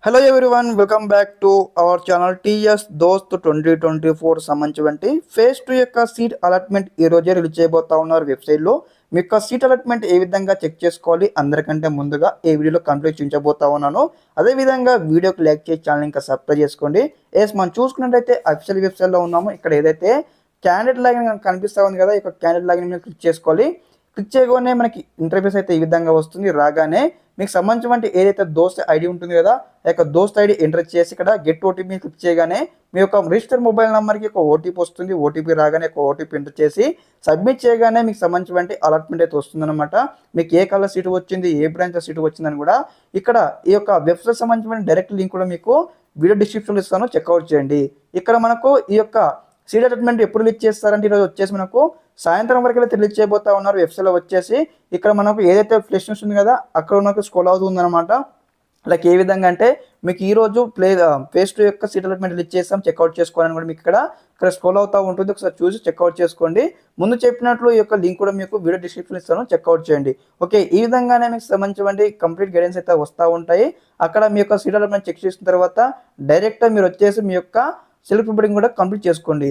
Hello everyone, welcome back to our channel TS దోస్త్ 2024 సంబంధించి phase 2 యొక్క సీట్ అలాట్మెంట్ ఈ రోజే రిలీజ్ చేయబోతా ఉన్నారు వెబ్సైట్లో. మీ యొక్క సీట్ అలాట్మెంట్ ఏ విధంగా చెక్ చేసుకోవాలి అందరికంటే ముందుగా ఈ వీడియోలో కంప్లీట్ చూపించబోతా ఉన్నాను. అదేవిధంగా వీడియోకి లైక్ చేసి ఛానల్ ఇంకా సబ్స్క్రైబ్ చేసుకోండి. మనం చూసుకున్నట్టయితే అఫీషియల్ వెబ్సైట్లో ఉన్నాము. ఇక్కడ ఏదైతే క్యాండిడేట్ లాగిన్ కనిపిస్తూ ఉంది కదా, ఈ యొక్క క్యాండిడేట్ లాగిన్ మీద క్లిక్ చేసుకోవాలి. క్లిక్ చేయగానే మనకి ఇంటర్ఫేస్ అయితే ఈ విధంగా వస్తుంది. రాగానే మీకు సంబంధించిన ఏదైతే దోస్త్ ఐడి ఉంటుంది కదా, ఆ యొక్క దోస్త్ ఐడి ఎంటర్ చేసి ఇక్కడ గెట్ ఓటీపీ క్లిక్ చేయగానే మీ యొక్క రిజిస్టర్ మొబైల్ నెంబర్కి ఒక ఓటీపీ వస్తుంది. ఓటీపీ రాగానే ఒక ఓటీపీ ఎంటర్ చేసి సబ్మిట్ చేయగానే మీకు సంబంధించిన అలాట్మెంట్ అయితే వస్తుందన్నమాట. మీకు ఏ కలర్ సీటు వచ్చింది, ఏ బ్రాంచ్ సీటు వచ్చిందని కూడా ఇక్కడ ఈ యొక్క వెబ్సైట్ సంబంధించిన డైరెక్ట్ లింక్ కూడా మీకు వీడియో డిస్క్రిప్షన్లో ఇస్తాను, చెక్అవుట్ చేయండి. ఇక్కడ మనకు ఈ యొక్క సీట్ అలాట్మెంట్ ఎప్పుడు రిలీజ్ చేస్తారంటే ఈరోజు వచ్చేసి మనకు సాయంత్రం వరకు అయితే రిలీజ్ చేయబోతా ఉన్నారు. వెబ్సైట్లో వచ్చేసి ఇక్కడ మనకు ఏదైతే ఫ్లెష్ ఉంది కదా అక్కడ మనకు స్క్రోల్ అవుతుందన్నమాట. లైక్ ఏ విధంగా అంటే మీకు ఈరోజు ఫేజ్ 2 యొక్క సీట్ అలాట్మెంట్ రిలీజ్ చేస్తాం, చెక్అవుట్ చేసుకోవాలని కూడా మీకు ఇక్కడ స్క్రోల్ అవుతూ ఉంటుంది. ఒకసారి చూసి చెక్అవుట్ చేసుకోండి. ముందు చెప్పినట్లు ఈ యొక్క లింక్ కూడా మీకు వీడియో డిస్క్రిప్షన్ ఇస్తాను, చెక్అవుట్ చేయండి. ఓకే, ఈ విధంగానే మీకు సంబంధించిన కంప్లీట్ గైడెన్స్ అయితే వస్తూ ఉంటాయి. అక్కడ మీ యొక్క సీట్ అలాట్మెంట్ చెక్ చేసిన తర్వాత డైరెక్ట్గా మీరు వచ్చేసి మీ యొక్క సెల్ఫ్ రిపోర్టింగ్ కూడా కంప్లీట్ చేసుకోండి.